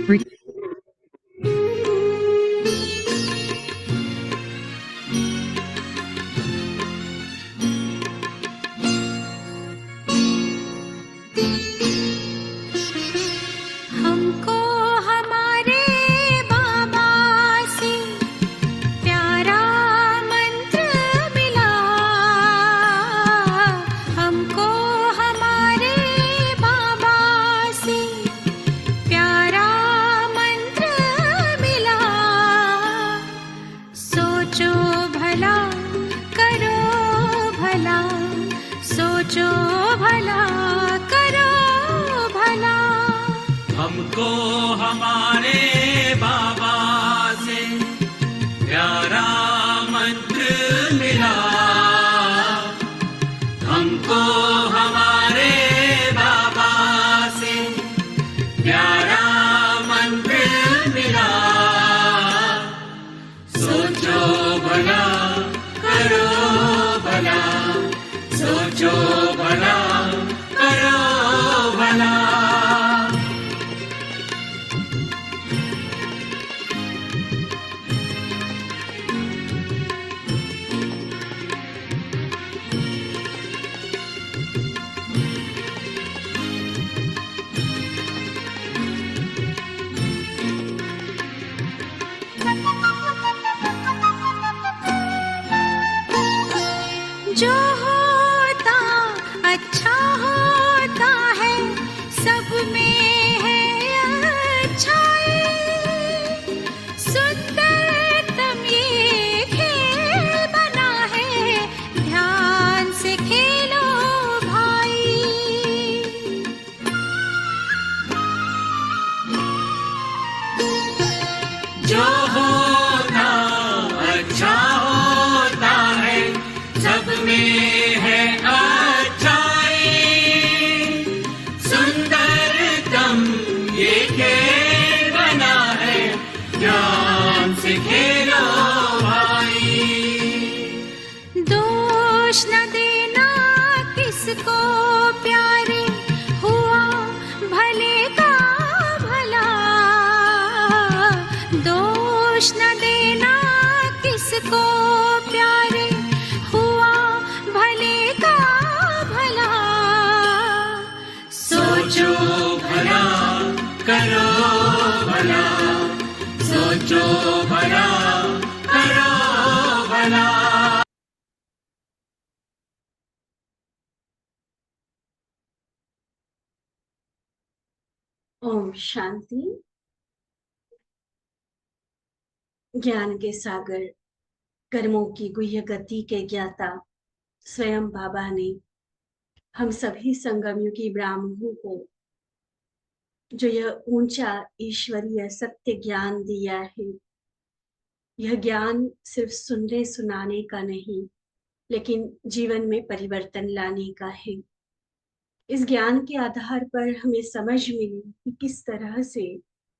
हमको हमारे बाबा से प्यारा मंत्र मिला। हमको हमारे बाबा से प्यारा मंत्र मिला। सोचो भला करो भला, सोचो भला करो भला। हमको हमारे बाबा से प्यारा मंत्र मिला। हमको हमारे बाबा से प्यारा मंत्र मिला। सोचो भला करो भला, सोचो भला करो भला। जो होता अच्छा होता है, सब में है अच्छाई। सुंदरतम ये खेल बना है, ध्यान से खेलो भाई। जो होता अच्छा होता है, सब में है अच्छाई। सुंदरतम ये खेल बना है, ध्यान से खेलो भाई। दोष न देना किसको प्यारे, हुआ भले का भला। दोष न देना किसको प्यारे, हुआ भले का भला। सोचो भला करो भला, सोचो भला करो भला। ओम शांति। ज्ञान के सागर, कर्मों की गुह्य गति के ज्ञाता स्वयं बाबा ने हम सभी संगमयुगी ब्राह्मणों को जो यह ऊंचा ईश्वरीय सत्य ज्ञान दिया है, यह ज्ञान सिर्फ सुनने सुनाने का नहीं, लेकिन जीवन में परिवर्तन लाने का है। इस ज्ञान के आधार पर हमें समझ मिली कि किस तरह से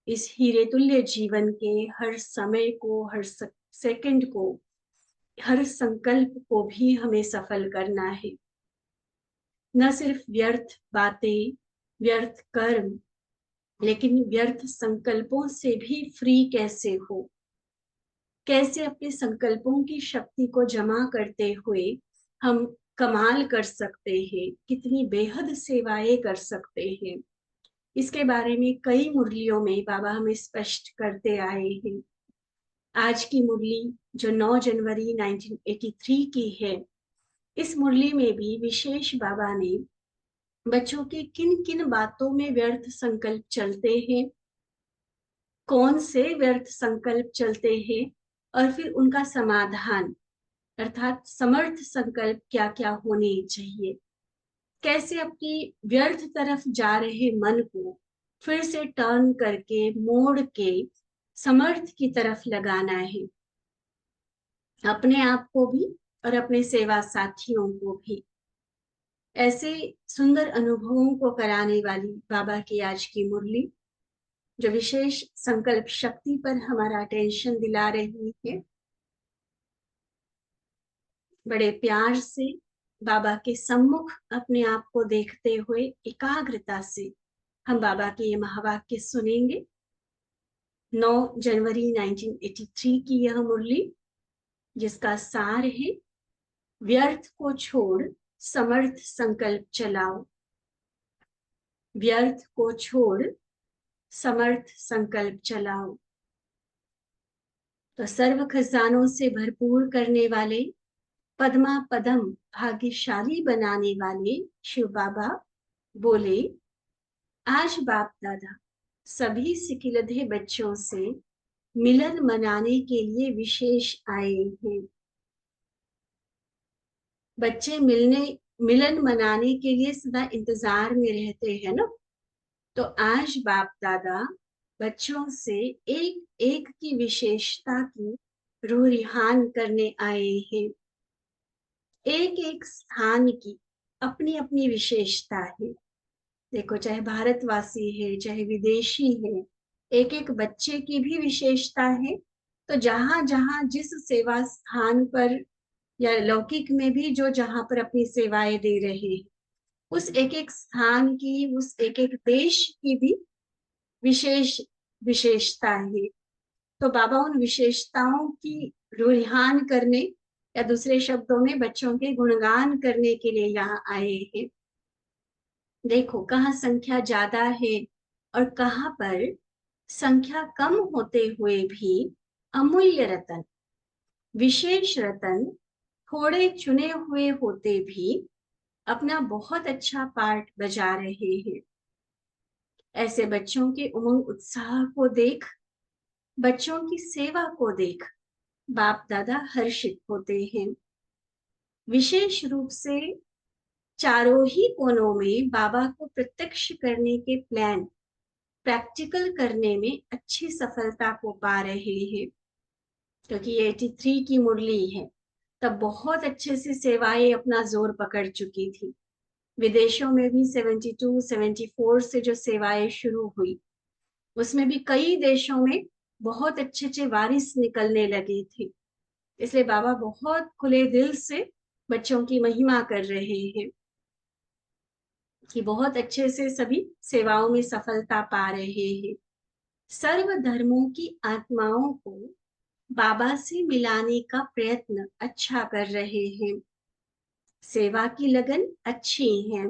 इस हीरे तुल्य जीवन के हर समय को, हर सेकंड को, हर संकल्प को भी हमें सफल करना है। न सिर्फ व्यर्थ बातें, व्यर्थ कर्म, लेकिन व्यर्थ संकल्पों से भी फ्री कैसे हो। कैसे अपने संकल्पों की शक्ति को जमा करते हुए हम कमाल कर सकते हैं, कितनी बेहद सेवाएं कर सकते हैं। इसके बारे में कई मुरलियों में बाबा हमें स्पष्ट करते आए हैं। आज की मुरली जो 9 जनवरी 1983 की है, इस मुरली में भी विशेष बाबा ने बच्चों के किन किन बातों में व्यर्थ संकल्प चलते हैं, कौन से व्यर्थ संकल्प चलते हैं, और फिर उनका समाधान अर्थात समर्थ संकल्प क्या क्या होने चाहिए। कैसे अपनी व्यर्थ तरफ जा रहे मन को फिर से टर्न करके, मोड़ के समर्थ की तरफ लगाना है, अपने आप को भी और अपने सेवा साथियों को भी। ऐसे सुंदर अनुभवों को कराने वाली बाबा की आज की मुरली, जो विशेष संकल्प शक्ति पर हमारा अटेंशन दिला रही है। बड़े प्यार से बाबा के सम्मुख अपने आप को देखते हुए एकाग्रता से हम बाबा के ये महावाक्य सुनेंगे 9 जनवरी 1983 की यह मुरली, जिसका सार है व्यर्थ को छोड़ समर्थ संकल्प चलाओ। व्यर्थ को छोड़ समर्थ संकल्प चलाओ। तो सर्व खजानों से भरपूर करने वाले, पद्मा पदम भाग्यशाली बनाने वाले शिव बाबा बोले, आज बाप दादा सभी सिकिलधे बच्चों से मिलन मनाने के लिए विशेष आए हैं। बच्चे मिलन मनाने के लिए सदा इंतजार में रहते हैं ना। तो आज बाप दादा बच्चों से एक एक की विशेषता की रूह रिहान करने आए हैं। एक एक स्थान की अपनी अपनी विशेषता है। देखो, चाहे भारतवासी है चाहे विदेशी है, एक एक बच्चे की भी विशेषता है। तो जहां जहां जिस सेवा स्थान पर या लौकिक में भी जो जहां पर अपनी सेवाएं दे रहे हैं, उस एक एक स्थान की, उस एक एक देश की भी विशेष विशेषता है। तो बाबा उन विशेषताओं की रुझान करने, या दूसरे शब्दों में बच्चों के गुणगान करने के लिए यहाँ आए हैं। देखो, कहाँ संख्या ज्यादा है और कहाँ पर संख्या कम होते हुए भी अमूल्य रतन, विशेष रतन, थोड़े चुने हुए होते भी अपना बहुत अच्छा पार्ट बजा रहे हैं। ऐसे बच्चों के उमंग उत्साह को देख, बच्चों की सेवा को देख बाप दादा हर्षित होते हैं। विशेष रूप से चारों ही कोनों में बाबा को प्रत्यक्ष करने के प्लान प्रैक्टिकल करने में अच्छी सफलता को पा रहे हैं। क्योंकि ये 83 की मुरली है, तब बहुत अच्छे से सेवाएं अपना जोर पकड़ चुकी थी। विदेशों में भी 72, 74 से जो सेवाएं शुरू हुई, उसमें भी कई देशों में बहुत अच्छे अच्छे वारिस निकलने लगे थे। इसलिए बाबा बहुत खुले दिल से बच्चों की महिमा कर रहे हैं कि बहुत अच्छे से सभी सेवाओं में सफलता पा रहे हैं। सर्व धर्मों की आत्माओं को बाबा से मिलाने का प्रयत्न अच्छा कर रहे हैं। सेवा की लगन अच्छी है।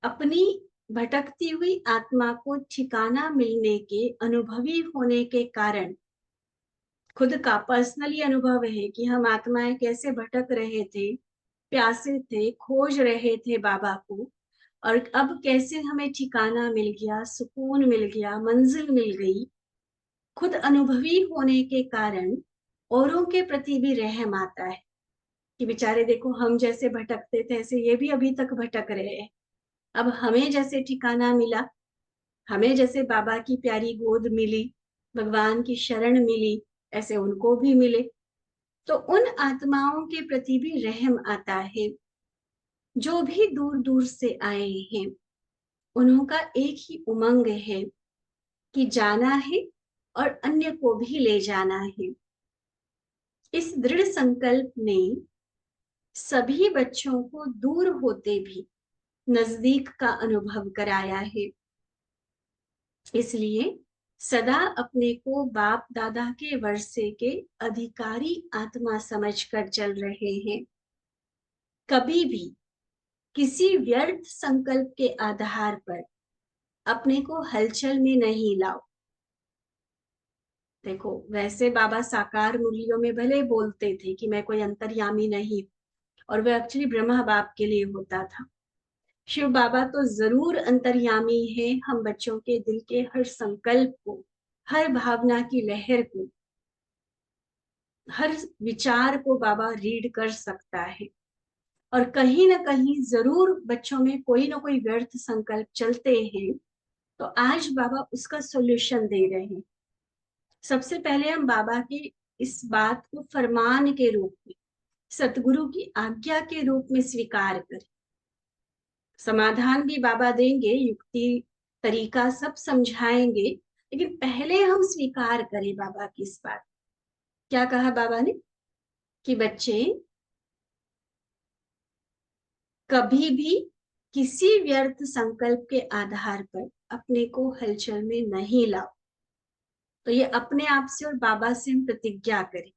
अपनी भटकती हुई आत्मा को ठिकाना मिलने के अनुभवी होने के कारण खुद का पर्सनली अनुभव है कि हम आत्माएं कैसे भटक रहे थे, प्यासे थे, खोज रहे थे बाबा को, और अब कैसे हमें ठिकाना मिल गया, सुकून मिल गया, मंजिल मिल गई। खुद अनुभवी होने के कारण औरों के प्रति भी रहम आता है कि बेचारे देखो, हम जैसे भटकते थे ऐसे ये भी अभी तक भटक रहे हैं। अब हमें जैसे ठिकाना मिला, हमें जैसे बाबा की प्यारी गोद मिली, भगवान की शरण मिली, ऐसे उनको भी मिले। तो उन आत्माओं के प्रति भी रहम आता है। जो भी दूर दूर से आए हैं, उनका एक ही उमंग है कि जाना है और अन्य को भी ले जाना है। इस दृढ़ संकल्प ने सभी बच्चों को दूर होते भी नजदीक का अनुभव कराया है। इसलिए सदा अपने को बाप दादा के वर्षे के अधिकारी आत्मा समझकर चल रहे हैं। कभी भी किसी व्यर्थ संकल्प के आधार पर अपने को हलचल में नहीं लाओ। देखो, वैसे बाबा साकार मुरलियों में भले बोलते थे कि मैं कोई अंतर्यामी नहीं, और वह एक्चुअली ब्रह्मा बाप के लिए होता था। शिव बाबा तो जरूर अंतर्यामी है। हम बच्चों के दिल के हर संकल्प को, हर भावना की लहर को, हर विचार को बाबा रीड कर सकता है। और कहीं ना कहीं जरूर बच्चों में कोई ना कोई व्यर्थ संकल्प चलते हैं, तो आज बाबा उसका सॉल्यूशन दे रहे हैं। सबसे पहले हम बाबा के इस बात को फरमान के रूप में, सतगुरु की आज्ञा के रूप में स्वीकार करें। समाधान भी बाबा देंगे, युक्ति तरीका सब समझाएंगे, लेकिन पहले हम स्वीकार करें बाबा की इस बात। क्या कहा बाबा ने कि बच्चे कभी भी किसी व्यर्थ संकल्प के आधार पर अपने को हलचल में नहीं लाओ। तो ये अपने आप से और बाबा से हम प्रतिज्ञा करें।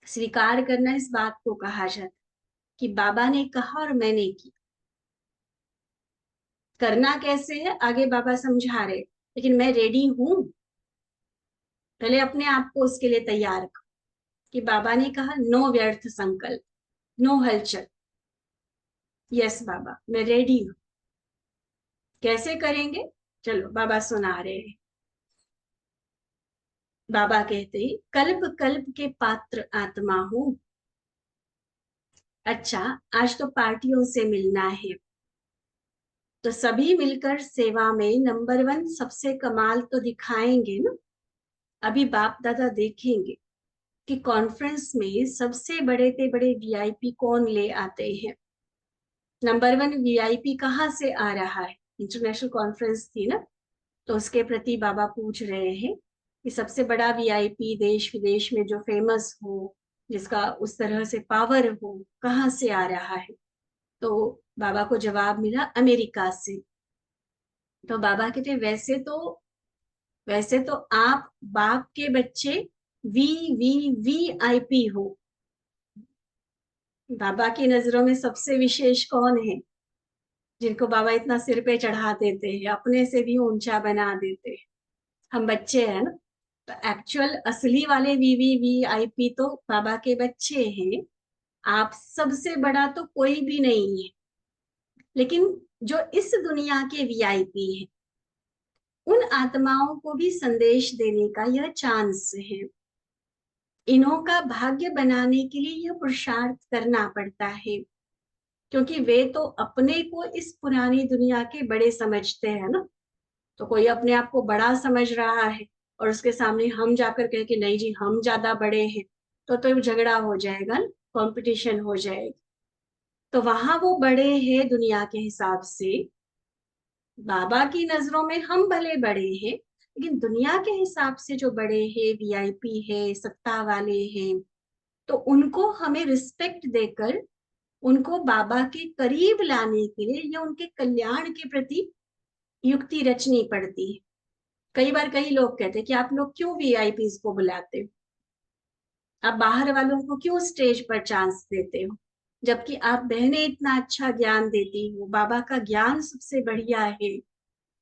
स्वीकार करना इस बात को कहा जाता है कि बाबा ने कहा और मैंने किया। करना कैसे है आगे बाबा समझा रहे, लेकिन मैं रेडी हूं। पहले अपने आप को उसके लिए तैयार करो कि बाबा ने कहा नो व्यर्थ संकल्प, नो हलचल। यस बाबा, मैं रेडी हूं। कैसे करेंगे? चलो बाबा सुना रहे हैं। बाबा कहते हैं, कल्प कल्प के पात्र आत्मा हूं। अच्छा, आज तो पार्टियों से मिलना है, तो सभी मिलकर सेवा में नंबर 1 सबसे कमाल तो दिखाएंगे ना। अभी बाप दादा देखेंगे कि कॉन्फ्रेंस में सबसे बड़े से बड़े वीआईपी कौन ले आते हैं। नंबर 1 वीआईपी कहाँ से आ रहा है? इंटरनेशनल कॉन्फ्रेंस थी ना, तो उसके प्रति बाबा पूछ रहे हैं कि सबसे बड़ा वीआईपी देश विदेश में जो फेमस हो, जिसका उस तरह से पावर हो, कहाँ से आ रहा है? तो बाबा को जवाब मिला अमेरिका से। तो बाबा कहते वैसे तो आप बाप के बच्चे V V V I P हो। बाबा की नजरों में सबसे विशेष कौन है जिनको बाबा इतना सिर पे चढ़ा देते हैं, अपने से भी ऊंचा बना देते हैं? हम बच्चे हैं ना। तो एक्चुअल असली वाले वीवीवीआईपी तो बाबा के बच्चे हैं। आप सबसे बड़ा तो कोई भी नहीं है, लेकिन जो इस दुनिया के वीआईपी हैं, उन आत्माओं को भी संदेश देने का यह चांस है। इन्हों का भाग्य बनाने के लिए यह पुरुषार्थ करना पड़ता है, क्योंकि वे तो अपने को इस पुरानी दुनिया के बड़े समझते हैं ना। तो कोई अपने आप को बड़ा समझ रहा है और उसके सामने हम जाकर कहे कि नहीं जी हम ज्यादा बड़े हैं, तो झगड़ा हो जाएगा ना, कंपटीशन हो जाएगी। तो वहां वो बड़े हैं दुनिया के हिसाब से। बाबा की नजरों में हम भले बड़े हैं, लेकिन दुनिया के हिसाब से जो बड़े हैं, वीआईपी है, सत्ता वाले हैं, तो उनको हमें रिस्पेक्ट देकर उनको बाबा के करीब लाने के लिए या उनके कल्याण के प्रति युक्ति रचनी पड़ती है। कई बार कई लोग कहते हैं कि आप लोग क्यों वीआईपीज को बुलाते हो, आप बाहर वालों को क्यों स्टेज पर चांस देते हो, जबकि आप बहनें इतना अच्छा ज्ञान देती हो, बाबा का ज्ञान सबसे बढ़िया है।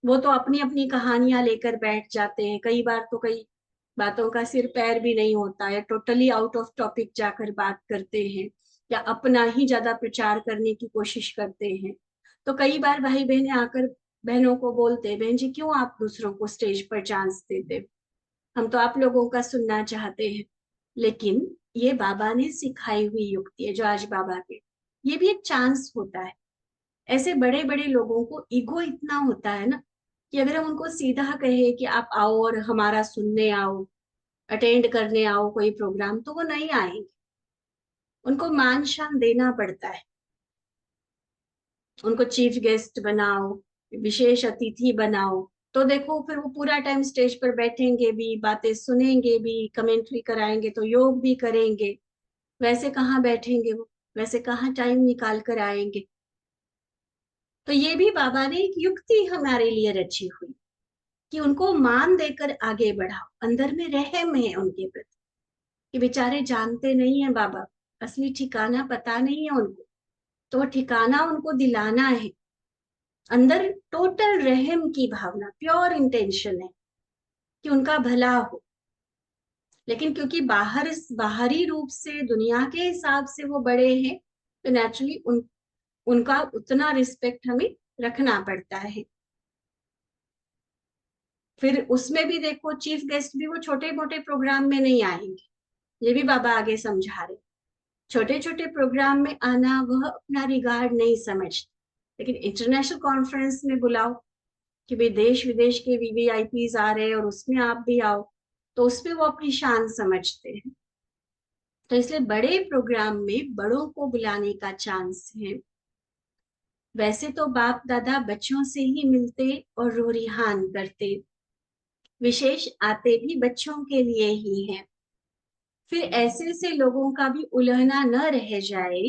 वो तो अपनी अपनी कहानियां लेकर बैठ जाते हैं, कई बार तो कई बातों का सिर पैर भी नहीं होता है, टोटली आउट ऑफ टॉपिक जाकर बात करते हैं या अपना ही ज्यादा प्रचार करने की कोशिश करते हैं। तो कई बार भाई बहनें आकर बहनों को बोलते हैं, बहन जी क्यों आप दूसरों को स्टेज पर चांस देते हो, हम तो आप लोगों का सुनना चाहते हैं। लेकिन ये बाबा ने सिखाई हुई युक्ति है जो आज बाबा के, ये भी एक चांस होता है। ऐसे बड़े बड़े लोगों को ईगो इतना होता है ना, कि अगर हम उनको सीधा कहे कि आप आओ और हमारा सुनने आओ, अटेंड करने आओ कोई प्रोग्राम, तो वो नहीं आएंगे। उनको मान शान देना पड़ता है, उनको चीफ गेस्ट बनाओ, विशेष अतिथि बनाओ, तो देखो फिर वो पूरा टाइम स्टेज पर बैठेंगे भी, बातें सुनेंगे भी, कमेंट्री कराएंगे तो योग भी करेंगे। वैसे कहाँ बैठेंगे वो, वैसे कहाँ टाइम निकाल कर आएंगे। तो ये भी बाबा ने एक युक्ति हमारे लिए रची हुई कि उनको मान देकर आगे बढ़ाओ। अंदर में रहम है उनके प्रति कि बेचारे जानते नहीं है बाबा, असली ठिकाना पता नहीं है उनको, तो ठिकाना उनको दिलाना है। अंदर टोटल रहम की भावना, प्योर इंटेंशन है कि उनका भला हो। लेकिन क्योंकि बाहरी रूप से दुनिया के हिसाब से वो बड़े हैं, तो नेचुरली उनका उतना रिस्पेक्ट हमें रखना पड़ता है। फिर उसमें भी देखो चीफ गेस्ट भी वो छोटे मोटे प्रोग्राम में नहीं आएंगे, ये भी बाबा आगे समझा रहे। छोटे छोटे प्रोग्राम में आना वह अपना रिगार्ड नहीं समझते, लेकिन इंटरनेशनल कॉन्फ्रेंस में बुलाओ कि भाई देश विदेश के वीवीआईपीज आ रहे हैं और उसमें आप भी आओ, तो उसमें वो अपनी शान समझते हैं। तो इसलिए बड़े प्रोग्राम में बड़ों को बुलाने का चांस है। वैसे तो बाप दादा बच्चों से ही मिलते और रोरिहान करते, विशेष आते भी बच्चों के लिए ही हैं। फिर ऐसे से लोगों का भी उलहना न रह जाए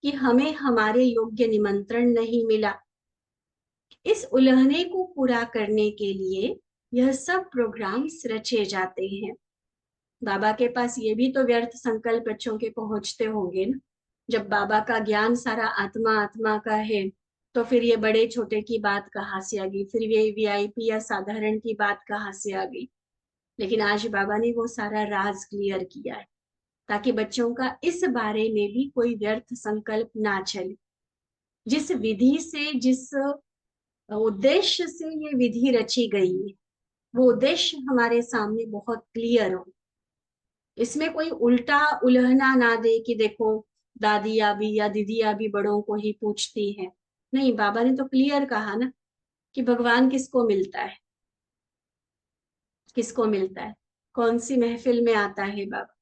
कि हमें हमारे योग्य निमंत्रण नहीं मिला। इस उलहने को पूरा करने के लिए यह सब प्रोग्राम्स रचे जाते हैं। बाबा के पास ये भी तो व्यर्थ संकल्प बच्चों के पहुंचते होंगे ना। जब बाबा का ज्ञान सारा आत्मा आत्मा का है, तो फिर ये बड़े छोटे की बात कहाँ से आ गई, फिर ये वीआईपी या साधारण की बात कहाँ से आ गई। लेकिन आज बाबा ने वो सारा राज क्लियर किया है, ताकि बच्चों का इस बारे में भी कोई व्यर्थ संकल्प ना चले। जिस विधि से, जिस उद्देश्य से ये विधि रची गई है, वो उद्देश्य हमारे सामने बहुत क्लियर हो। इसमें कोई उल्टा उलहना ना दे कि देखो दादिया भी या दीदिया भी बड़ों को ही पूछती हैं। नहीं, बाबा ने तो क्लियर कहा ना कि भगवान किसको मिलता है, किसको मिलता है, कौन सी महफिल में आता है बाबा,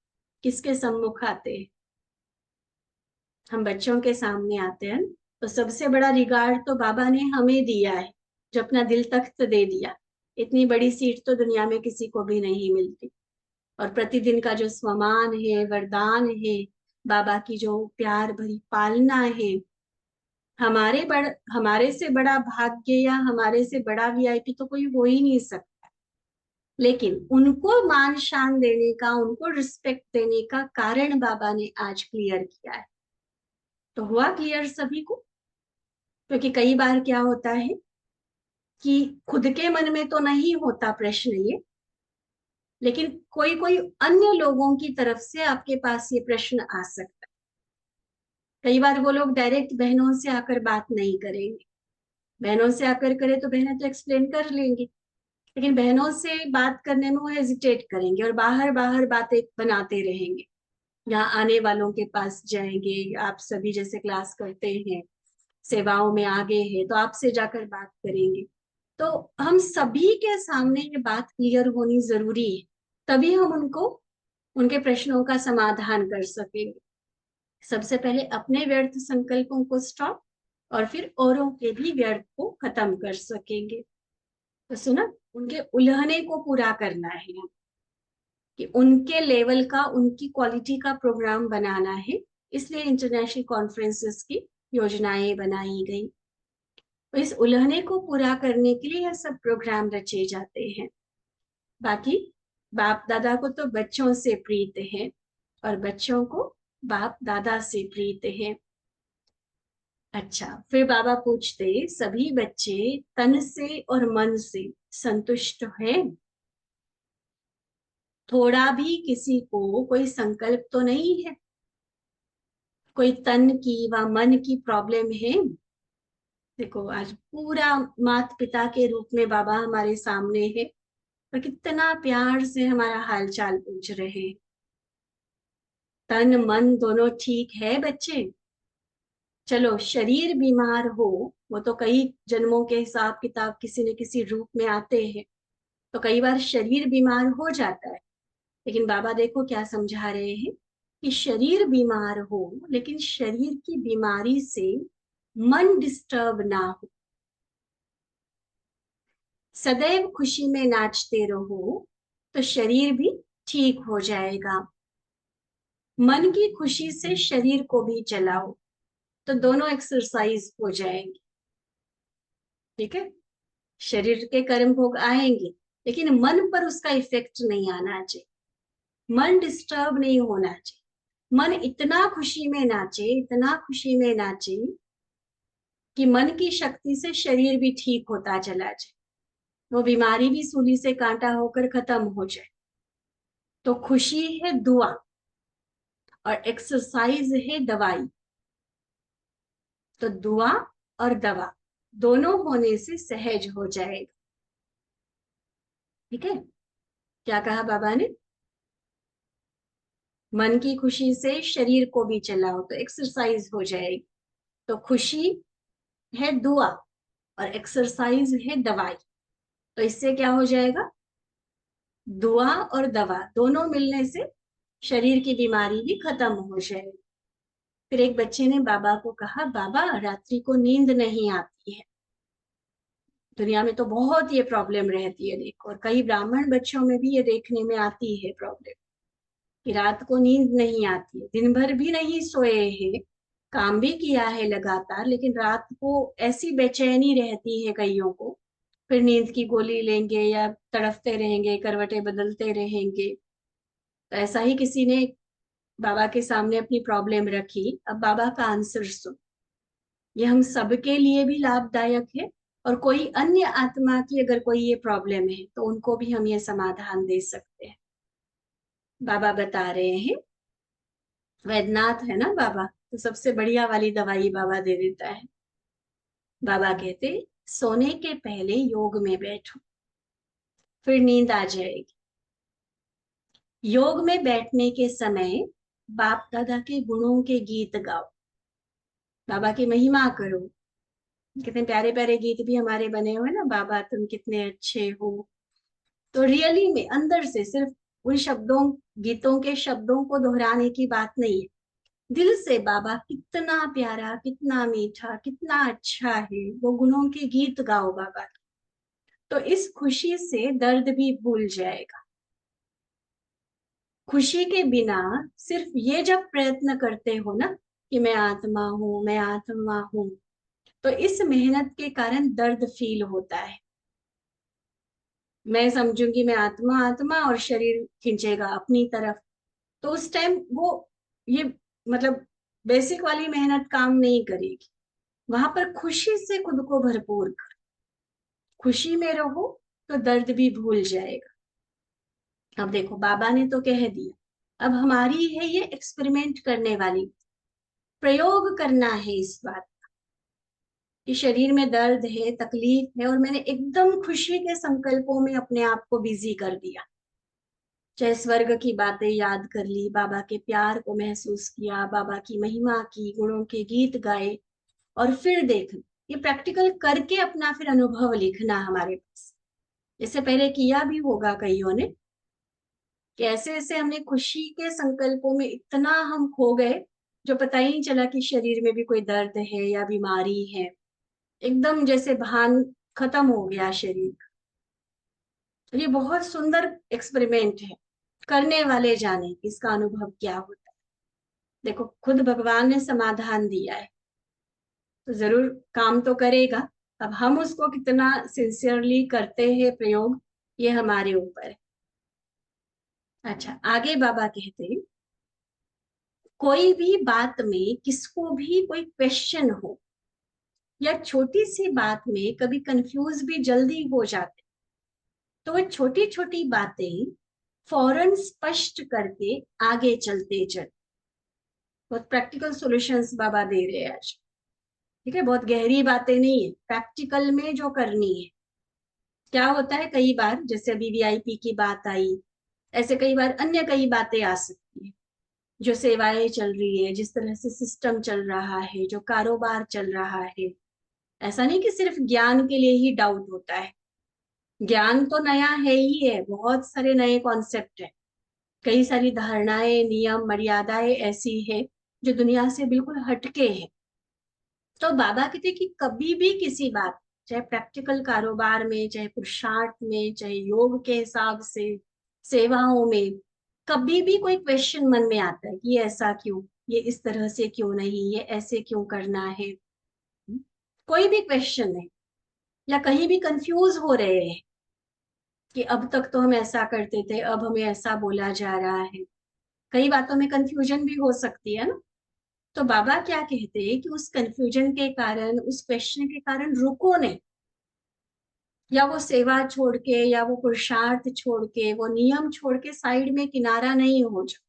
किसके सम्मुख आते हैं। हम बच्चों के सामने आते हैं, तो सबसे बड़ा रिगार्ड तो बाबा ने हमें दिया है, जो अपना दिल तख्त दे दिया। इतनी बड़ी सीट तो दुनिया में किसी को भी नहीं मिलती। और प्रतिदिन का जो स्वमान है, वरदान है, बाबा की जो प्यार भरी पालना है, हमारे से बड़ा भाग्य या हमारे से बड़ा वीआईपी तो कोई हो ही नहीं सकता। लेकिन उनको मान शान देने का, उनको रिस्पेक्ट देने का कारण बाबा ने आज क्लियर किया है। तो हुआ क्लियर सभी को? क्योंकि कई बार क्या होता है कि खुद के मन में तो नहीं होता प्रश्न ये, लेकिन कोई कोई अन्य लोगों की तरफ से आपके पास ये प्रश्न आ सकता है। कई बार वो लोग डायरेक्ट बहनों से आकर बात नहीं करेंगे। बहनों से आकर करे तो बहनें तो एक्सप्लेन कर लेंगी, लेकिन बहनों से बात करने में वो हेजिटेट करेंगे और बाहर बाहर बातें बनाते रहेंगे। यहाँ आने वालों के पास जाएंगे, आप सभी जैसे क्लास करते हैं, सेवाओं में आगे है, तो आपसे जाकर बात करेंगे। तो हम सभी के सामने ये बात क्लियर होनी जरूरी है, तभी हम उनको, उनके प्रश्नों का समाधान कर सकेंगे। सबसे पहले अपने व्यर्थ संकल्पों को स्टॉप, और फिर औरों के भी व्यर्थ को खत्म कर सकेंगे। तो सुना, उनके उल्हने को पूरा करना है, कि उनके लेवल का, उनकी क्वालिटी का प्रोग्राम बनाना है। इसलिए इंटरनेशनल कॉन्फ्रेंसेस की योजनाएं बनाई गई। तो इस उल्हने को पूरा करने के लिए यह सब प्रोग्राम रचे जाते हैं। बाकी बाप दादा को तो बच्चों से प्रीत है, और बच्चों को बाप दादा से प्रीत है। अच्छा, फिर बाबा पूछते, सभी बच्चे तन से और मन से संतुष्ट हैं? थोड़ा भी किसी को कोई संकल्प तो नहीं है, कोई तन की व मन की प्रॉब्लम है? देखो, आज पूरा माता पिता के रूप में बाबा हमारे सामने है, और कितना प्यार से हमारा हालचाल पूछ रहे हैं। तन मन दोनों ठीक है बच्चे? चलो, शरीर बीमार हो, वो तो कई जन्मों के हिसाब किताब किसी न किसी रूप में आते हैं, तो कई बार शरीर बीमार हो जाता है। लेकिन बाबा देखो क्या समझा रहे हैं, कि शरीर बीमार हो, लेकिन शरीर की बीमारी से मन डिस्टर्ब ना हो। सदैव खुशी में नाचते रहो, तो शरीर भी ठीक हो जाएगा। मन की खुशी से शरीर को भी चलाओ, तो दोनों एक्सरसाइज हो जाएंगी। ठीक है, शरीर के कर्म भोग आएंगे, लेकिन मन पर उसका इफेक्ट नहीं आना चाहिए, मन डिस्टर्ब नहीं होना चाहिए। मन इतना खुशी में नाचे, इतना खुशी में नाचे, कि मन की शक्ति से शरीर भी ठीक होता चला जाए, वो बीमारी भी सूली से कांटा होकर खत्म हो जाए। तो खुशी है दुआ, और एक्सरसाइज है दवाई। तो दुआ और दवा दोनों होने से सहज हो जाएगा। ठीक है, क्या कहा बाबा ने? मन की खुशी से शरीर को भी चलाओ, तो एक्सरसाइज हो जाएगी। तो खुशी है दुआ, और एक्सरसाइज है दवाई। तो इससे क्या हो जाएगा? दुआ और दवा दोनों मिलने से शरीर की बीमारी भी खत्म हो जाएगी। फिर एक बच्चे ने बाबा को कहा, बाबा रात्रि को नींद नहीं आती है, दुनिया में तो बहुत ये प्रॉब्लम रहती है। देखो, और कई ब्राह्मण बच्चों में भी ये देखने में आती है प्रॉब्लम, कि रात को नींद नहीं आती है, दिन भर भी नहीं सोए हैं, काम भी किया है लगातार, लेकिन रात को ऐसी बेचैनी रहती है कईयों को फिर नींद की गोली लेंगे या तड़फते रहेंगे, करवटें बदलते रहेंगे। तो ऐसा ही किसी ने बाबा के सामने अपनी प्रॉब्लम रखी। अब बाबा का आंसर सुन, ये हम सबके लिए भी लाभदायक है, और कोई अन्य आत्मा की अगर कोई ये प्रॉब्लम है तो उनको भी हम ये समाधान दे सकते हैं। बाबा बता रहे हैं, वैद्यनाथ है ना बाबा, तो सबसे बढ़िया वाली दवाई बाबा दे देता है। बाबा कहते, सोने के पहले योग में बैठो, फिर नींद आ जाएगी। योग में बैठने के समय बाप दादा के गुणों के गीत गाओ, बाबा की महिमा करो। कितने प्यारे प्यारे गीत भी हमारे बने हुए ना, बाबा तुम कितने अच्छे हो। तो रियली में अंदर से सिर्फ उन शब्दों, गीतों के शब्दों को दोहराने की बात नहीं है, दिल से बाबा कितना प्यारा, कितना मीठा, कितना अच्छा है, वो गुणों के गीत गाओ बाबा के। तो इस खुशी से दर्द भी भूल जाएगा। खुशी के बिना सिर्फ ये जब प्रयत्न करते हो ना कि मैं आत्मा हूं, मैं आत्मा हूं, तो इस मेहनत के कारण दर्द फील होता है। मैं समझूंगी मैं आत्मा आत्मा, और शरीर खींचेगा अपनी तरफ, तो उस टाइम वो ये मतलब बेसिक वाली मेहनत काम नहीं करेगी। वहां पर खुशी से खुद को भरपूर कर, खुशी में रहो तो दर्द भी भूल जाएगा। अब देखो बाबा ने तो कह दिया, अब हमारी है ये एक्सपेरिमेंट करने वाली, प्रयोग करना है इस बात कि शरीर में दर्द है, तकलीफ है, और मैंने एकदम खुशी के संकल्पों में अपने आप को बिजी कर दिया। चाहे स्वर्ग की बातें याद कर ली, बाबा के प्यार को महसूस किया, बाबा की महिमा की, गुणों के गीत गाए, और फिर देख, ये प्रैक्टिकल करके अपना फिर अनुभव लिखना हमारे पास, जैसे पहले किया भी होगा कईयों ने, कि ऐसे ऐसे हमने खुशी के संकल्पों में इतना हम खो गए, जो पता ही नहीं चला कि शरीर में भी कोई दर्द है या बीमारी है। एकदम जैसे भान खत्म हो गया शरीर का। तो ये बहुत सुंदर एक्सपेरिमेंट है, करने वाले जाने इसका अनुभव क्या होता है। देखो खुद भगवान ने समाधान दिया है, तो जरूर काम तो करेगा। अब हम उसको कितना सिंसियरली करते हैं प्रयोग, ये हमारे ऊपर है। अच्छा, आगे बाबा कहते हैं, कोई भी बात में किसको भी कोई क्वेश्चन हो, या छोटी सी बात में कभी कंफ्यूज भी जल्दी हो जाते, तो वो छोटी छोटी बातें फौरन स्पष्ट करके आगे चलते चल। बहुत प्रैक्टिकल सॉल्यूशंस बाबा दे रहे हैं आज। ठीक है, बहुत गहरी बातें नहीं है, प्रैक्टिकल में जो करनी है। क्या होता है कई बार, जैसे अभी वीआईपी की बात आई, ऐसे कई बार अन्य कई बातें आ सकती है, जो सेवाएं चल रही है, जिस तरह से सिस्टम चल रहा है, जो कारोबार चल रहा है। ऐसा नहीं कि सिर्फ ज्ञान के लिए ही डाउट होता है, ज्ञान तो नया है ही है, बहुत सारे नए कॉन्सेप्ट है, कई सारी धारणाएं, नियम, मर्यादाएं ऐसी है जो दुनिया से बिल्कुल हटके है। तो बाबा कहते कि कभी भी किसी बात, चाहे प्रैक्टिकल कारोबार में, चाहे पुरुषार्थ में, चाहे योग के हिसाब से, सेवाओं में, कभी भी कोई क्वेश्चन मन में आता है कि ये ऐसा क्यों, ये इस तरह से क्यों नहीं, ये ऐसे क्यों करना है, कोई भी क्वेश्चन है, या कहीं भी कंफ्यूज हो रहे हैं कि अब तक तो हम ऐसा करते थे, अब हमें ऐसा बोला जा रहा है, कई बातों में कंफ्यूजन भी हो सकती है ना। तो बाबा क्या कहते हैं कि उस कंफ्यूजन के कारण, उस क्वेश्चन के कारण रुको नहीं, या वो सेवा छोड़ के, या वो पुरुषार्थ छोड़ के, वो नियम छोड़ के साइड में किनारा नहीं हो जाओ।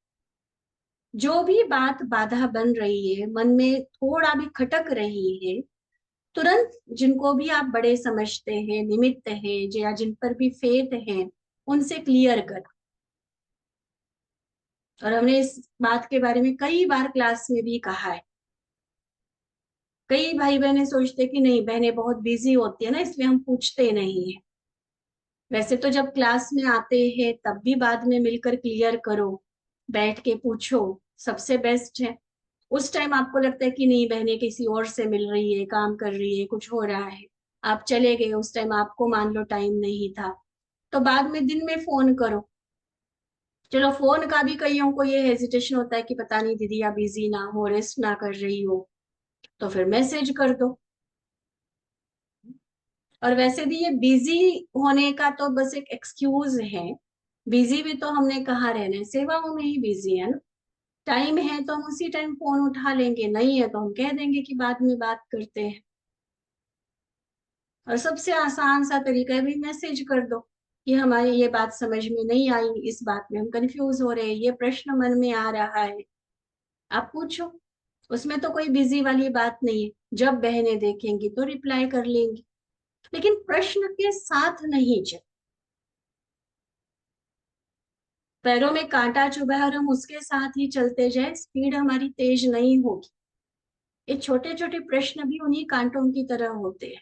जो भी बात बाधा बन रही है, मन में थोड़ा भी खटक रही है, तुरंत जिनको भी आप बड़े समझते हैं, निमित्त है, या जिन पर भी फेथ है, उनसे क्लियर कर। और हमने इस बात के बारे में कई बार क्लास में भी कहा है। कई भाई बहनें सोचते कि नहीं, बहनें बहुत बिजी होती है ना, इसलिए हम पूछते नहीं है। वैसे तो जब क्लास में आते हैं तब भी बाद में मिलकर क्लियर करो, बैठ के पूछो, सबसे बेस्ट है। उस टाइम आपको लगता है कि नहीं, बहनें किसी और से मिल रही है, काम कर रही है, कुछ हो रहा है, आप चले गए, उस टाइम आपको मान लो टाइम नहीं था, तो बाद में दिन में फोन करो। चलो फोन का भी कईयों को ये हेजिटेशन होता है कि पता नहीं दीदी आप बिजी ना हो, रेस्ट ना कर रही हो, तो फिर मैसेज कर दो। और वैसे भी ये बिजी होने का तो बस एक एक्सक्यूज है। बिजी भी तो हमने कहाँ रहना है, सेवाओं में ही बिजी है ना। टाइम है तो हम उसी टाइम फोन उठा लेंगे, नहीं है तो हम कह देंगे कि बाद में बात करते हैं। और सबसे आसान सा तरीका है भी मैसेज कर दो कि हमारी ये बात समझ में नहीं आई, इस बात में हम कंफ्यूज हो रहे हैं, ये प्रश्न मन में आ रहा है, आप पूछो। उसमें तो कोई बिजी वाली बात नहीं है, जब बहनें देखेंगी तो रिप्लाई कर लेंगी। लेकिन प्रश्न के साथ नहीं चल, पैरों में कांटा चुभा है और हम उसके साथ ही चलते जाए, स्पीड हमारी तेज नहीं होगी। ये छोटे छोटे प्रश्न भी उन्हीं कांटों की तरह होते हैं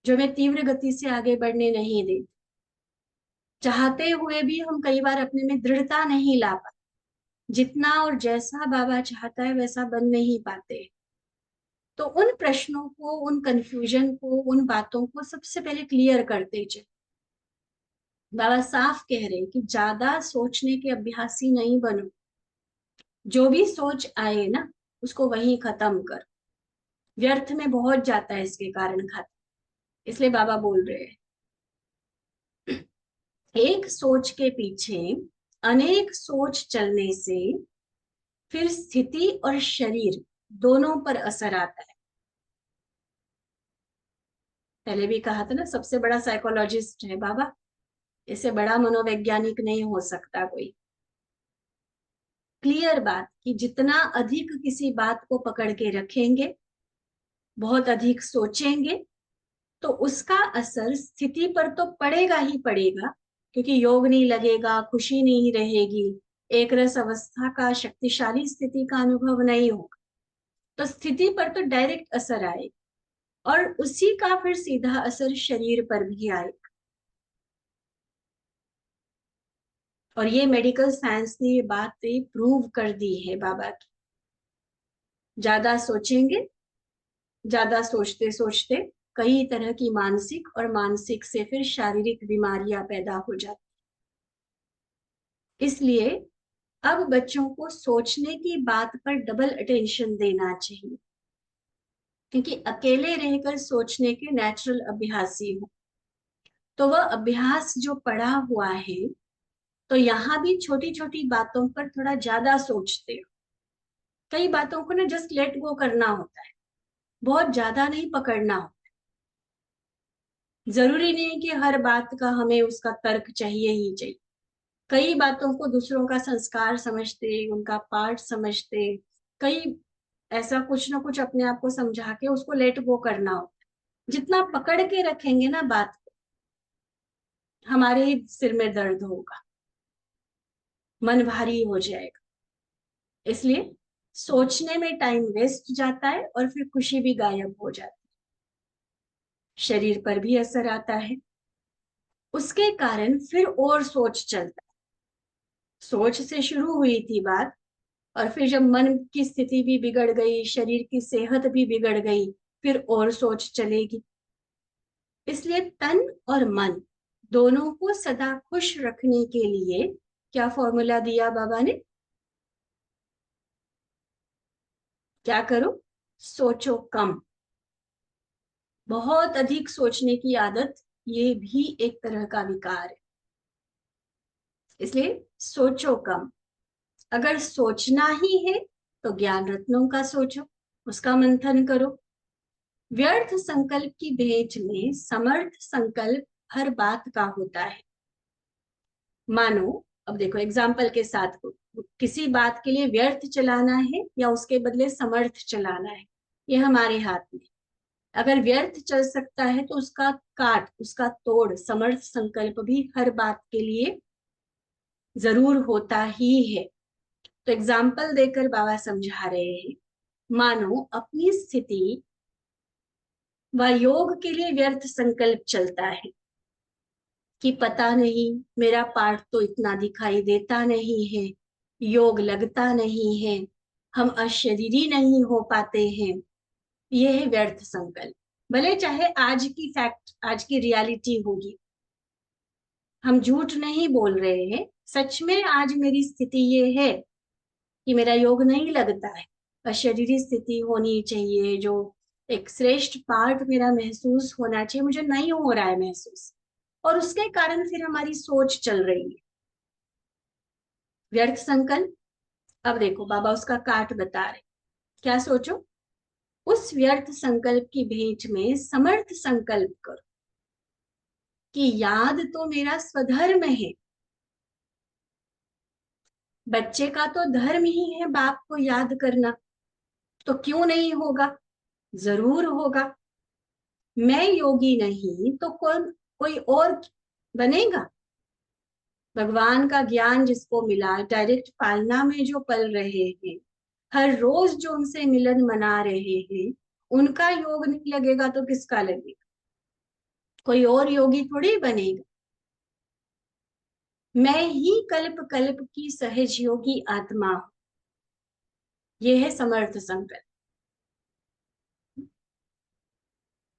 जो हमें तीव्र गति से आगे बढ़ने नहीं देते। चाहते हुए भी हम कई बार अपने में दृढ़ता नहीं ला पाते, जितना और जैसा बाबा चाहता है वैसा बन नहीं पाते। तो उन प्रश्नों को, उन कंफ्यूजन को, उन बातों को सबसे पहले क्लियर करते चले। बाबा साफ कह रहे हैं कि ज्यादा सोचने के अभ्यासी नहीं बनो, जो भी सोच आए ना उसको वहीं खत्म कर। व्यर्थ में बहुत जाता है इसके कारण खाता। इसलिए बाबा बोल रहे हैं एक सोच के पीछे अनेक सोच चलने से फिर स्थिति और शरीर दोनों पर असर आता है। पहले भी कहा था ना, सबसे बड़ा साइकोलॉजिस्ट है बाबा, इससे बड़ा मनोवैज्ञानिक नहीं हो सकता कोई। क्लियर बात कि जितना अधिक किसी बात को पकड़ के रखेंगे, बहुत अधिक सोचेंगे, तो उसका असर स्थिति पर तो पड़ेगा ही पड़ेगा, क्योंकि योग नहीं लगेगा, खुशी नहीं रहेगी, एक रस अवस्था का शक्तिशाली स्थिति का अनुभव नहीं होगा, तो स्थिति पर तो डायरेक्ट असर आएगा और उसी का फिर सीधा असर शरीर पर भी आएगा। और ये मेडिकल साइंस ने ये बात प्रूव कर दी है बाबा की। ज्यादा सोचेंगे, ज्यादा सोचते सोचते कई तरह की मानसिक और मानसिक से फिर शारीरिक बीमारियां पैदा हो जाती। इसलिए अब बच्चों को सोचने की बात पर डबल अटेंशन देना चाहिए, क्योंकि अकेले रहकर सोचने के नेचुरल अभ्यासी हो, तो वह अभ्यास जो पड़ा हुआ है, तो यहाँ भी छोटी छोटी बातों पर थोड़ा ज्यादा सोचते हो। कई बातों को ना जस्ट लेट गो करना होता है, बहुत ज्यादा नहीं पकड़ना होता। जरूरी नहीं कि हर बात का हमें उसका तर्क चाहिए ही चाहिए। कई बातों को दूसरों का संस्कार समझते, उनका पाठ समझते, कई ऐसा कुछ ना कुछ अपने आप को समझा के उसको लेट गो करना होता है। जितना पकड़ के रखेंगे ना बात को, हमारे ही सिर में दर्द होगा, मन भारी हो जाएगा। इसलिए सोचने में टाइम वेस्ट जाता है और फिर खुशी भी गायब हो जाती है, शरीर पर भी असर आता है। उसके कारण फिर और सोच चलता है। सोच से शुरू हुई थी बात, और फिर जब मन की स्थिति भी बिगड़ गई, शरीर की सेहत भी बिगड़ गई, फिर और सोच चलेगी। इसलिए तन और मन दोनों को सदा खुश रखने के लिए क्या फॉर्मूला दिया बाबा ने? क्या करो? सोचो कम। बहुत अधिक सोचने की आदत ये भी एक तरह का विकार है, इसलिए सोचो कम। अगर सोचना ही है तो ज्ञान रत्नों का सोचो, उसका मंथन करो। व्यर्थ संकल्प की भेंट में समर्थ संकल्प हर बात का होता है। मानो, अब देखो एग्जाम्पल के साथ, किसी बात के लिए व्यर्थ चलाना है या उसके बदले समर्थ चलाना है, ये हमारे हाथ में। अगर व्यर्थ चल सकता है तो उसका काट, उसका तोड़ समर्थ संकल्प भी हर बात के लिए जरूर होता ही है। तो एग्जाम्पल देकर बाबा समझा रहे हैं, मानो अपनी स्थिति व योग के लिए व्यर्थ संकल्प चलता है कि पता नहीं, मेरा पाठ तो इतना दिखाई देता नहीं है, योग लगता नहीं है, हम अशरीरी नहीं हो पाते हैं। यह है व्यर्थ संकल्प। भले चाहे आज की फैक्ट, आज की रियलिटी होगी, हम झूठ नहीं बोल रहे हैं, सच में आज मेरी स्थिति ये है कि मेरा योग नहीं लगता है, अशरीरी स्थिति होनी चाहिए, जो एक श्रेष्ठ पार्ट मेरा महसूस होना चाहिए, मुझे नहीं हो रहा है महसूस, और उसके कारण फिर हमारी सोच चल रही है व्यर्थ संकल्प। अब देखो बाबा उसका काट बता रहे, क्या सोचो, उस व्यर्थ संकल्प की भेंट में समर्थ संकल्प करो कि याद तो मेरा स्वधर्म है। बच्चे का तो धर्म ही है बाप को याद करना, तो क्यों नहीं होगा, जरूर होगा। मैं योगी नहीं तो कौन, कोई और बनेगा। भगवान का ज्ञान जिसको मिला, डायरेक्ट पालना में जो पल रहे हैं, हर रोज जो उनसे मिलन मना रहे हैं, उनका योग नहीं लगेगा तो किसका लगेगा। कोई और योगी थोड़ी बनेगा। मैं ही कल्प कल्प की सहज योगी आत्मा हूं। यह है समर्थ संकल्प।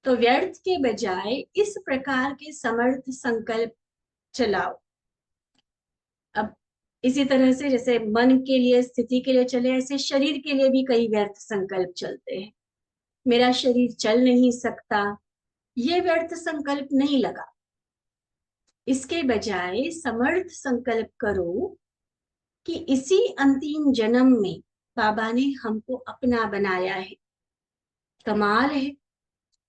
तो व्यर्थ के बजाय इस प्रकार के समर्थ संकल्प चलाओ। अब इसी तरह से जैसे मन के लिए, स्थिति के लिए चले, ऐसे शरीर के लिए भी कई व्यर्थ संकल्प चलते हैं। मेरा शरीर चल नहीं सकता, ये व्यर्थ संकल्प नहीं लगा। इसके बजाय समर्थ संकल्प करो कि इसी अंतिम जन्म में बाबा ने हमको अपना बनाया है। कमाल है,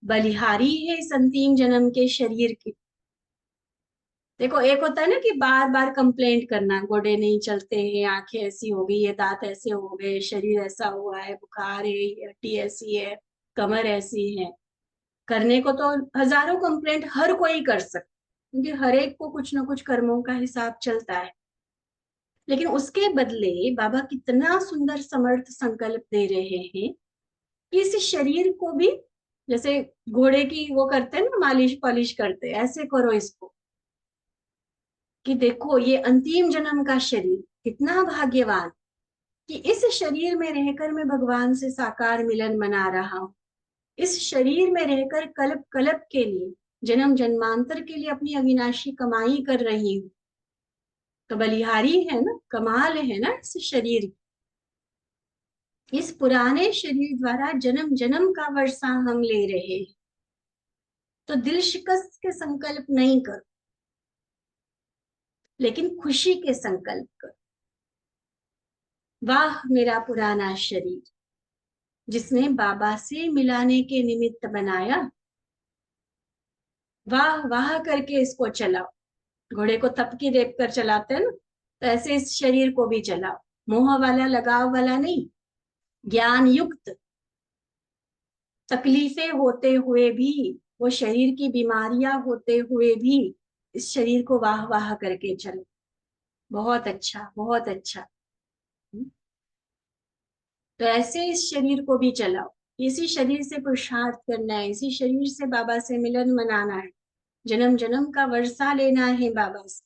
बलिहारी है इस अंतिम जन्म के शरीर की। देखो एक होता है ना कि बार बार कंप्लेंट करना, गोडे नहीं चलते हैं, आंखें ऐसी हो गई है, दांत ऐसे हो गए, शरीर ऐसा हुआ है, बुखार है, हड्डी ऐसी है, कमर ऐसी है। करने को तो हजारों कंप्लेंट हर कोई कर सकता, क्योंकि हर एक को कुछ ना कुछ कर्मों का हिसाब चलता है। लेकिन उसके बदले बाबा कितना सुंदर समर्थ संकल्प दे रहे हैं कि इस शरीर को भी, जैसे घोड़े की वो करते हैं ना, मालिश पॉलिश करते हैं, ऐसे करो इसको कि देखो ये अंतिम जन्म का शरीर कितना भाग्यवान, कि इस शरीर में रहकर मैं भगवान से साकार मिलन मना रहा हूँ। इस शरीर में रहकर कल्प कल्प के लिए, जन्म जन्मांतर के लिए अपनी अविनाशी कमाई कर रही हूँ। तो बलिहारी है ना, कमाल है ना इस शरीर की। इस पुराने शरीर द्वारा जन्म जन्म का वर्षा हम ले रहे हैं। तो दिल शिकस्त के संकल्प नहीं करो, लेकिन खुशी के संकल्प करो। वाह मेरा पुराना शरीर, जिसने बाबा से मिलाने के निमित्त बनाया, वाह वाह करके इसको चलाओ। घोड़े को थपकी देकर चलाते हैं ना, तो ऐसे इस शरीर को भी चलाओ। मोह वाला, लगाव वाला नहीं, ज्ञान युक्त। तकलीफें होते हुए भी, वो शरीर की बीमारियां होते हुए भी, इस शरीर को वाह वाह करके चलो। बहुत अच्छा, बहुत अच्छा। तो ऐसे इस शरीर को भी चलाओ। इसी शरीर से पुरुषार्थ करना है, इसी शरीर से बाबा से मिलन मनाना है, जन्म जन्म का वर्षा लेना है बाबा से।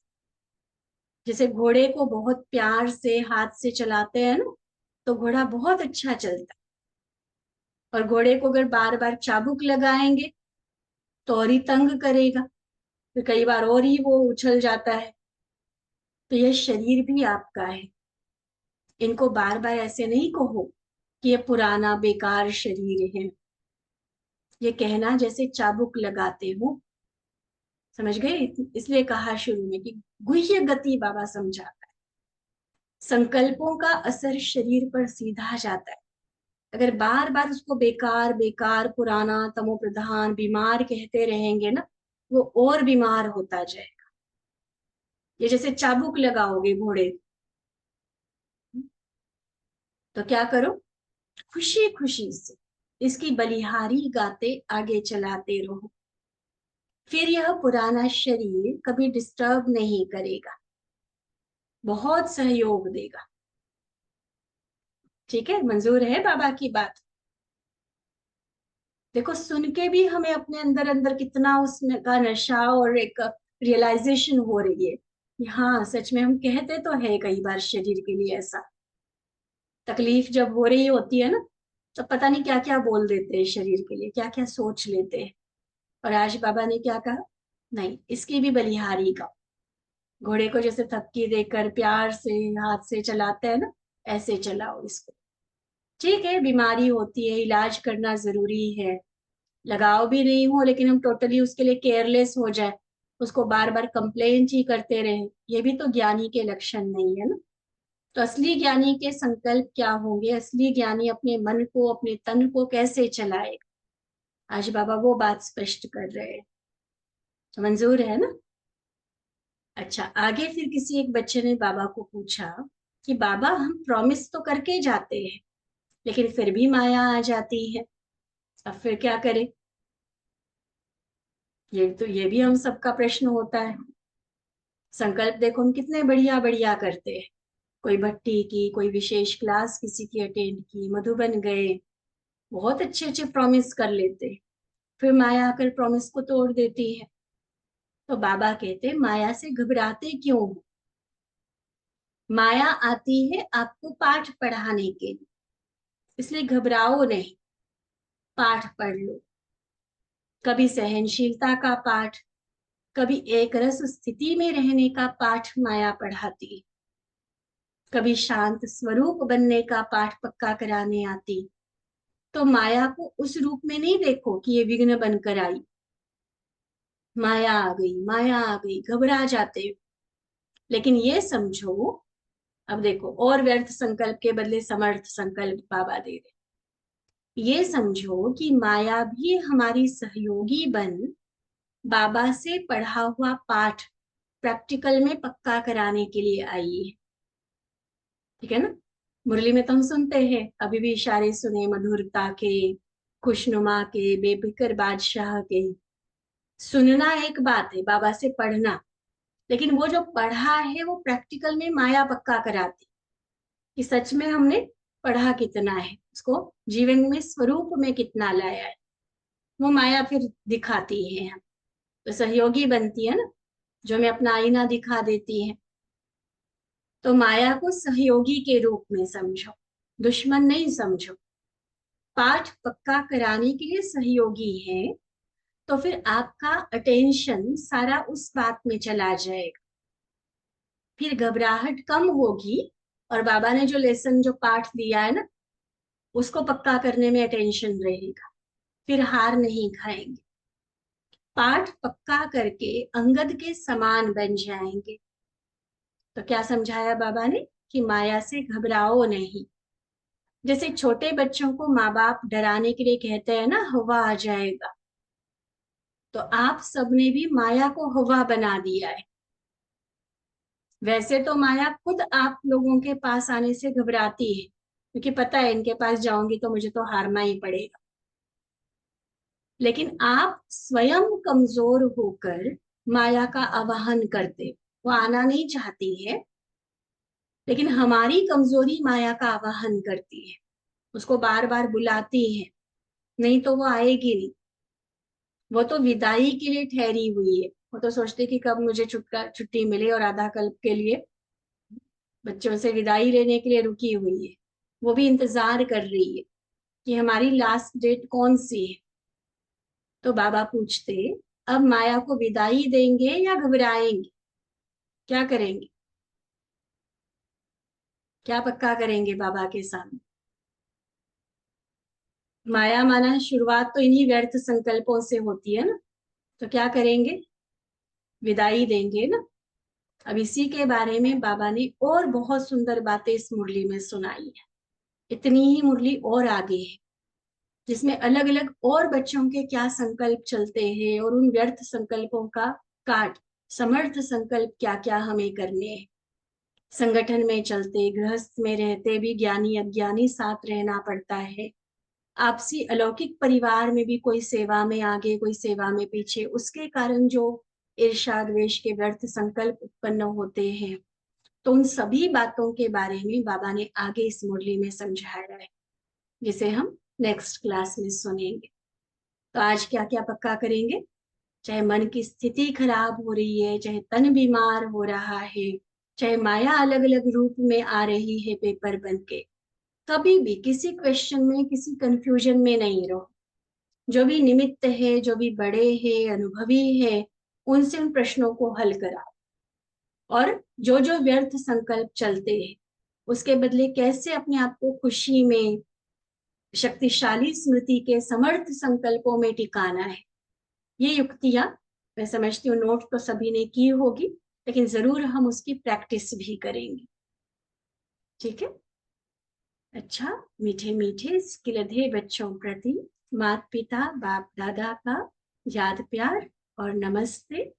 जैसे घोड़े को बहुत प्यार से हाथ से चलाते हैं ना, तो घोड़ा बहुत अच्छा चलता है। और घोड़े को अगर बार बार चाबुक लगाएंगे तो और ही तंग करेगा, फिर कई बार और ही वो उछल जाता है। तो यह शरीर भी आपका है। इनको बार बार ऐसे नहीं कहो कि ये पुराना बेकार शरीर है। ये कहना जैसे चाबुक लगाते हो, समझ गए। इसलिए कहा शुरू में कि गुह्य गति बाबा समझाता है। संकल्पों का असर शरीर पर सीधा जाता है। अगर बार बार उसको बेकार बेकार, पुराना, तमो प्रधान, बीमार कहते रहेंगे ना, वो और बीमार होता जाएगा। ये जैसे चाबुक लगाओगे घोड़े, तो क्या करो, खुशी खुशी से इसकी बलिहारी गाते आगे चलाते रहो। फिर यह पुराना शरीर कभी डिस्टर्ब नहीं करेगा, बहुत सहयोग देगा। ठीक है, मंजूर है बाबा की बात। देखो सुन के भी हमें अपने अंदर अंदर कितना उसका नशा और एक रियलाइजेशन हो रही है कि हाँ सच में हम कहते तो है कई बार शरीर के लिए ऐसा। तकलीफ जब हो रही होती है ना, तो पता नहीं क्या क्या बोल देते हैं शरीर के लिए, क्या क्या सोच लेते हैं। और आज बाबा ने क्या कहा, नहीं इसकी भी बलिहारी का। घोड़े को जैसे थपकी देकर प्यार से हाथ से चलाते हैं ना, ऐसे चलाओ इसको। ठीक है, बीमारी होती है, इलाज करना जरूरी है, लगाव भी नहीं हो, लेकिन हम टोटली उसके लिए केयरलेस हो जाए, उसको बार बार कंप्लेंट ही करते रहे, ये भी तो ज्ञानी के लक्षण नहीं है ना। तो असली ज्ञानी के संकल्प क्या होंगे, असली ज्ञानी अपने मन को, अपने तन को कैसे चलाएगा, आज बाबा वो बात स्पष्ट कर रहे हैं। तो मंजूर है ना। अच्छा, आगे फिर किसी एक बच्चे ने बाबा को पूछा कि बाबा हम प्रॉमिस तो करके जाते हैं, लेकिन फिर भी माया आ जाती है, अब फिर क्या करें। ये भी हम सबका प्रश्न होता है। संकल्प देखो हम कितने बढ़िया बढ़िया करते हैं, कोई भट्टी की, कोई विशेष क्लास किसी की अटेंड की, मधुबन गए, बहुत अच्छे अच्छे प्रॉमिस कर लेते हैं, फिर माया आकर प्रॉमिस को तोड़ देती है। तो बाबा कहते माया से घबराते क्यों हो, माया आती है आपको पाठ पढ़ाने के लिए, इसलिए घबराओ नहीं, पाठ पढ़ लो। कभी सहनशीलता का पाठ, कभी एक रस स्थिति में रहने का पाठ माया पढ़ाती, कभी शांत स्वरूप बनने का पाठ पक्का कराने आती। तो माया को उस रूप में नहीं देखो कि ये विघ्न बनकर आई, माया आ गई, माया आ गई, घबरा जाते हो। लेकिन ये समझो, अब देखो और व्यर्थ संकल्प के बदले समर्थ संकल्प बाबा दे रहे, ये समझो कि माया भी हमारी सहयोगी बन बाबा से पढ़ा हुआ पाठ प्रैक्टिकल में पक्का कराने के लिए आई है। ठीक है ना। मुरली में तो हम सुनते हैं, अभी भी इशारे सुने मधुरता के, खुशनुमा के, बेफिक्र बादशाह के। सुनना एक बात है, बाबा से पढ़ना, लेकिन वो जो पढ़ा है वो प्रैक्टिकल में माया पक्का कराती कि सच में हमने पढ़ा कितना है, उसको जीवन में स्वरूप में कितना लाया है, वो माया फिर दिखाती है हम। तो सहयोगी बनती है ना, जो हमें अपना आईना दिखा देती है। तो माया को सहयोगी के रूप में समझो, दुश्मन नहीं समझो। पाठ पक्का कराने के लिए सहयोगी है, तो फिर आपका अटेंशन सारा उस बात में चला जाएगा, फिर घबराहट कम होगी, और बाबा ने जो लेसन, जो पाठ दिया है ना, उसको पक्का करने में अटेंशन रहेगा, फिर हार नहीं खाएंगे, पाठ पक्का करके अंगद के समान बन जाएंगे। तो क्या समझाया बाबा ने कि माया से घबराओ नहीं। जैसे छोटे बच्चों को माँ बाप डराने के लिए कहते हैं ना, हवा आ जाएगा, तो आप सबने भी माया को हवा बना दिया है। वैसे तो माया खुद आप लोगों के पास आने से घबराती है, क्योंकि पता है इनके पास जाऊंगी तो मुझे तो हारना ही पड़ेगा। लेकिन आप स्वयं कमजोर होकर माया का आवाहन करते, वो आना नहीं चाहती है, लेकिन हमारी कमजोरी माया का आवाहन करती है, उसको बार बार बुलाती है, नहीं तो वो आएगी नहीं। वो तो विदाई के लिए ठहरी हुई है, वो तो सोचती कि कब मुझे छुट्टी मिले, और आधा कल्प के लिए बच्चों से विदाई लेने के लिए रुकी हुई है। वो भी इंतजार कर रही है कि हमारी लास्ट डेट कौन सी है। तो बाबा पूछते, अब माया को विदाई देंगे या घबराएंगे, क्या करेंगे, क्या पक्का करेंगे बाबा के सामने। माया माना शुरुआत तो इन्हीं व्यर्थ संकल्पों से होती है ना, तो क्या करेंगे, विदाई देंगे ना। अब इसी के बारे में बाबा ने और बहुत सुंदर बातें इस मुरली में सुनाई है। इतनी ही मुरली और आगे है, जिसमें अलग अलग और बच्चों के क्या संकल्प चलते हैं, और उन व्यर्थ संकल्पों का काट, समर्थ संकल्प क्या क्या हमें करने हैं। संगठन में चलते, गृहस्थ में रहते भी ज्ञानी अज्ञानी साथ रहना पड़ता है। आपसी अलौकिक परिवार में भी कोई सेवा में आगे, कोई सेवा में पीछे, उसके कारण जो ईर्ष्या द्वेष के व्यर्थ संकल्प उत्पन्न होते हैं। तो उन सभी बातों के बारे में बाबा ने आगे इस मुरली में समझाया है, जिसे हम नेक्स्ट क्लास में सुनेंगे। तो आज क्या क्या पक्का करेंगे, चाहे मन की स्थिति खराब हो रही है, चाहे तन बीमार हो रहा है, चाहे माया अलग अलग रूप में आ रही है पेपर बन के, कभी भी किसी क्वेश्चन में, किसी कंफ्यूजन में नहीं रहो। जो भी निमित्त है, जो भी बड़े हैं, अनुभवी है, उनसे उन प्रश्नों को हल कराओ, और जो जो व्यर्थ संकल्प चलते हैं उसके बदले कैसे अपने आप को खुशी में, शक्तिशाली स्मृति के समर्थ संकल्पों में टिकाना है। ये युक्तियां मैं समझती हूँ नोट तो सभी ने की होगी, लेकिन जरूर हम उसकी प्रैक्टिस भी करेंगे। ठीक है। अच्छा, मीठे मीठे स्किलधे बच्चों प्रति माता पिता बाप दादा का याद प्यार और नमस्ते।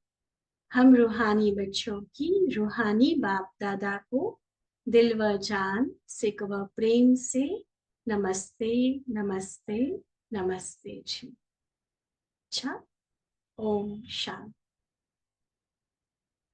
हम रूहानी बच्चों की रूहानी बाप दादा को दिल व जान सिक व प्रेम से नमस्ते नमस्ते नमस्ते जी। अच्छा, ओम शांति।